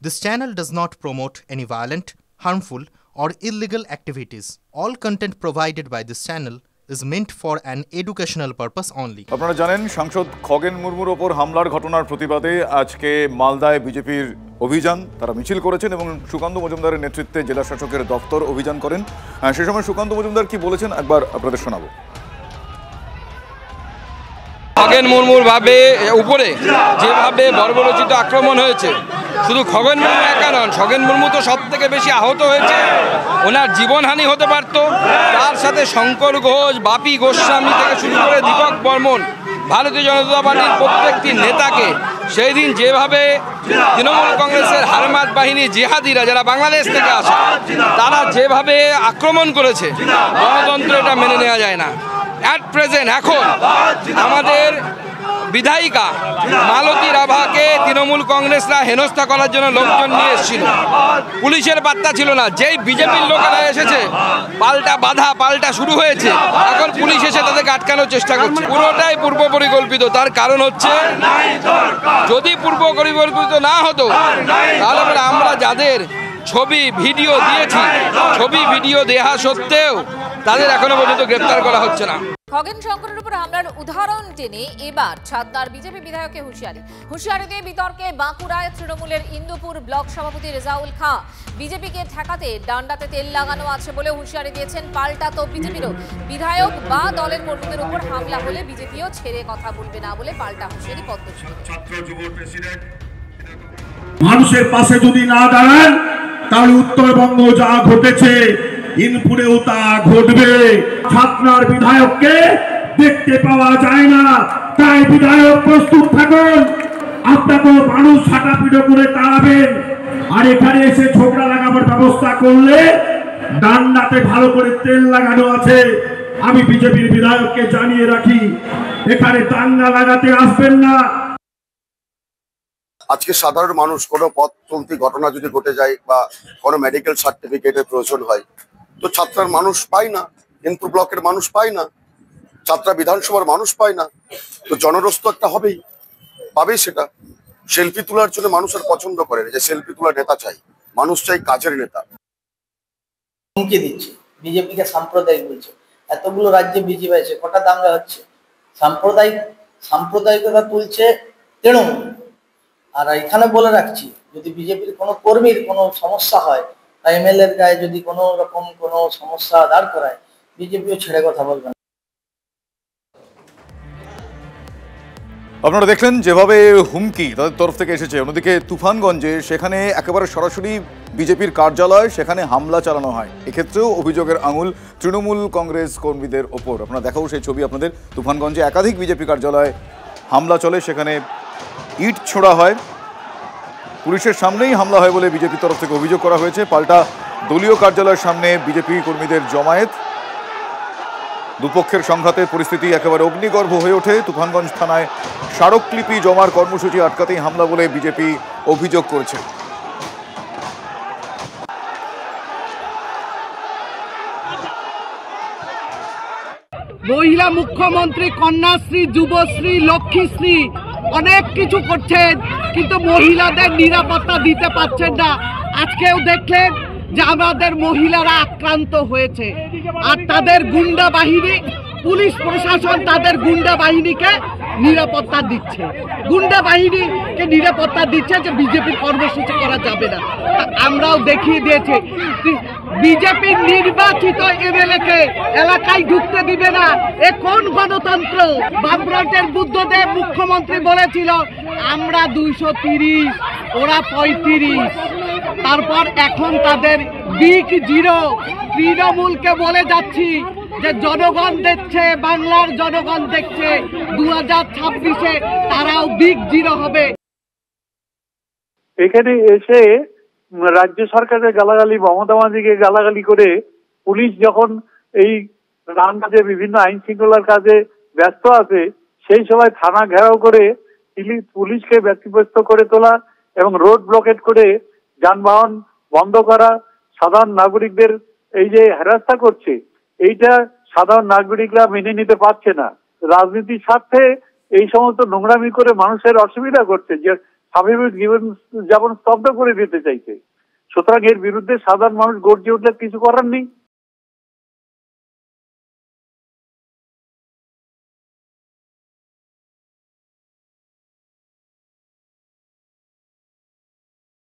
This channel does not promote any violent, harmful, or illegal activities. All content provided by this channel is meant for an educational purpose only. আপনারা জানেন সাংসদ খগেন মুর্মুর ওপর হামলার ঘটনার প্রতিবাদে আজকে মালদায় বিজেপির অভিযান তারা মিছিল করেছেন এবং সুকান্ত মজুমদারের নেতৃত্বে জেলা শাসকের দপ্তর অভিযান করেন। সেই সময় সুকান্ত মজুমদার কি বলেছেন একবার আপনাদের শোনাবো। খগেন মুর্মুর উপরে যেভাবে বর্বরচিত আক্রমণ হয়েছে, শুধু খগেন মুর্মু একা নন, খগেন মুর্মু তো সব থেকে বেশি আহত হয়েছে, ওনার জীবনহানি হতে পারত। তার সাথে শঙ্কর ঘোষ, বাপি গোস্বামী থেকে শুরু করে দীপক বর্মন, ভারতীয় জনতা পার্টির প্রত্যেকটি নেতাকে সেই দিন যেভাবে তৃণমূল কংগ্রেসের হারমাত বাহিনী জিহাদিরা যারা বাংলাদেশ থেকে আসে তারা যেভাবে আক্রমণ করেছে, গণতন্ত্র এটা মেনে নেওয়া যায় না। অ্যাট প্রেজেন্ট এখন আমাদের বিধায়িকা মালতী রাভাকে তৃণমূল কংগ্রেসরা হেনস্থা করার জন্য লোকজন নিয়ে এসেছিল, পুলিশের বার্তা ছিল না। যেই বিজেপির লোকেরা এসেছে পাল্টা বাধা পাল্টা শুরু হয়েছে, এখন পুলিশ এসে তাদেরকে আটকানোর চেষ্টা করছে। পুরোটাই পূর্ব পরিকল্পিত। তার কারণ হচ্ছে যদি পূর্ব পরিকল্পিত না হতো তাহলে আমরা যাদের ছবি ভিডিও দিয়েছি, ছবি ভিডিও দেওয়া সত্ত্বেও তাদের এখনো পর্যন্ত গ্রেপ্তার করা হচ্ছে না। খগেন শঙ্করের উপর হামলার উদাহরণ টেনে এবার ছাতনার বিজেপি বিধায়ককে হুঁশিয়ারি দিয়ে বিতর্কে বাঁকুড়ায় তৃণমূলের ইন্দুপুর ব্লক সভাপতি রেজাউল খাঁ। বিজেপিকে ঠেকাতে ডান্ডাতে তেল লাগানো আছে বলে হুঁশিয়ারি দিয়েছেন। পাল্টা তো বিজেপিরও বিধায়ক বা দলের কর্মীদের উপর হামলা হলে বিজেপিও ছেড়ে কথা বলবে না বলে পাল্টা হুঁশিয়ারি পদ্মশ্রী। মানুষের পাশে যদি না দাঁড়ান তাহলে উত্তরবঙ্গ যা ঘটেছে ইনপুরেও তা ঘটবে। ছাতনার বিধায়ককে দেখতে পাওয়া যায় না, তাই বিধায়ক প্রস্তুত থাকুন। আপনাকে মানুষ ছাটাপিটো করে তাড়াবেন, আর এখানে এসে ঝগড়া লাগাবার ব্যবস্থা করলে ডান্ডাতে ভালো করে তেল লাগানো আছে। আমি বিজেপির বিধায়ককে জানিয়ে রাখি, এখানে দাঙ্গা লাগাতে আসবেন না। আজকে সাধারণ মানুষ কোনো পথ চলতি ঘটনা যদি ঘটে যায় বা কোনো মেডিকেল সার্টিফিকেটের প্রয়োজন হয় তো ছাত্রার মানুষ পায় না, ইনপুর ব্লকের মানুষ পায় না, ছাত্রা বিধানসভার মানুষ পায় না, তো জনরস্ত একটা হবেই, পাবেই। সেটা সেলফি তোলার জন্য মানুষ আর পছন্দ করে যে সেলফি তোলার নেতা চাই, মানুষ চাই কাজের নেতা। হুমকি দিচ্ছে, বিজেপিকে সাম্প্রদায়িক বলছে। এতগুলো রাজ্যে বিজেপি আছে, কটা দাঙ্গা হচ্ছে, সাম্প্রদায়িকতা তুলছে তৃণমূল। আর এখানে বলে রাখছি, যদি বিজেপির কোনো কর্মীর কোনো সমস্যা হয়, এমএলএ এর গায়ে যদি কোনো রকম কোনো সমস্যা দাঁড় করায়, বিজেপিও ছেড়ে কথা বলবে না। আপনারা দেখলেন যেভাবে হুমকি তাদের তরফ থেকে এসেছে। অন্যদিকে তুফানগঞ্জে সেখানে একেবারে সরাসরি বিজেপির কার্যালয়, সেখানে হামলা চালানো হয়। এক্ষেত্রেও অভিযোগের আঙুল তৃণমূল কংগ্রেস কর্মীদের ওপর। আপনারা দেখাবো সেই ছবি আপনাদের। তুফানগঞ্জে একাধিক বিজেপি কার্যালয়ে হামলা চলে, সেখানে ইট ছোড়া হয়, পুলিশের সামনেই হামলা হয় বলে বিজেপির তরফ থেকে অভিযোগ করা হয়েছে। পাল্টা দলীয় কার্যালয়ের সামনে বিজেপি কর্মীদের জমায়েত, দুপক্ষের সংঘাতে পরিস্থিতি একেবারে অগ্নিগর্ভ হয়ে ওঠে। তুফানগঞ্জ থানায় স্মারকলিপি জমার কর্মসূচি আটকাতেই হামলা বলে বিজেপি অভিযোগ করেছে। মহিলা মুখ্যমন্ত্রী কন্যাশ্রী, যুবশ্রী, লক্ষ্মীশ্রী অনেক কিছু করছেন, কিন্তু মহিলাদের নিরাপত্তা দিতে পারছেন না। আজকেও দেখলেন যে আমাদের মহিলারা আক্রান্ত হয়েছে, আর তাদের গুন্ডা বাহিনী, পুলিশ প্রশাসন তাদের গুন্ডা বাহিনীকে নিরাপত্তা দিচ্ছে, যে বিজেপির কর্মসূচি করা যাবে না। আমরাও দেখিয়ে দিয়েছি, বিজেপির নির্বাচিত এমএলএ-কে এলাকায় ঢুকতে দিবে না। এ কোন গণতন্ত্র? বামফ্রন্টের বুদ্ধদেব মুখ্যমন্ত্রী বলেছিল আমরা 230, ওরা 35। তারপর এখন তাদের বিগ জিরো। তৃণমূলকে বলে যাচ্ছি যে জনগণ দেখছে, বাংলার জনগণ দেখছে, 2026-এ তারাও বিগ জিরো হবে। এখানে এসে রাজ্য সরকারের গালাগালি, মমতা ব্যানার্জিকে গালাগালি করে পুলিশ যখন এই কাজে বিভিন্ন আইন শৃঙ্খলার কাজে ব্যস্ত আছে, সেই সময় থানা ঘেরাও করে পুলিশকে ব্যতিব্যস্ত করে তোলা এবং রোড ব্লকেট করে যানবাহন বন্ধ করা, সাধারণ নাগরিকদের এই যে হেরাস্তা করছে, এইটা সাধারণ নাগরিকরা মেনে নিতে পারছে না। রাজনীতির স্বার্থে এই সমস্ত নোংরামি করে মানুষের অসুবিধা করছে। যে স্বাভাবিক জীবন যেমন স্তব্ধ করে দিতে চাইছে। সুতরাং এর বিরুদ্ধে সাধারণ মানুষ গর্জে উঠলে কিছু করার নেই।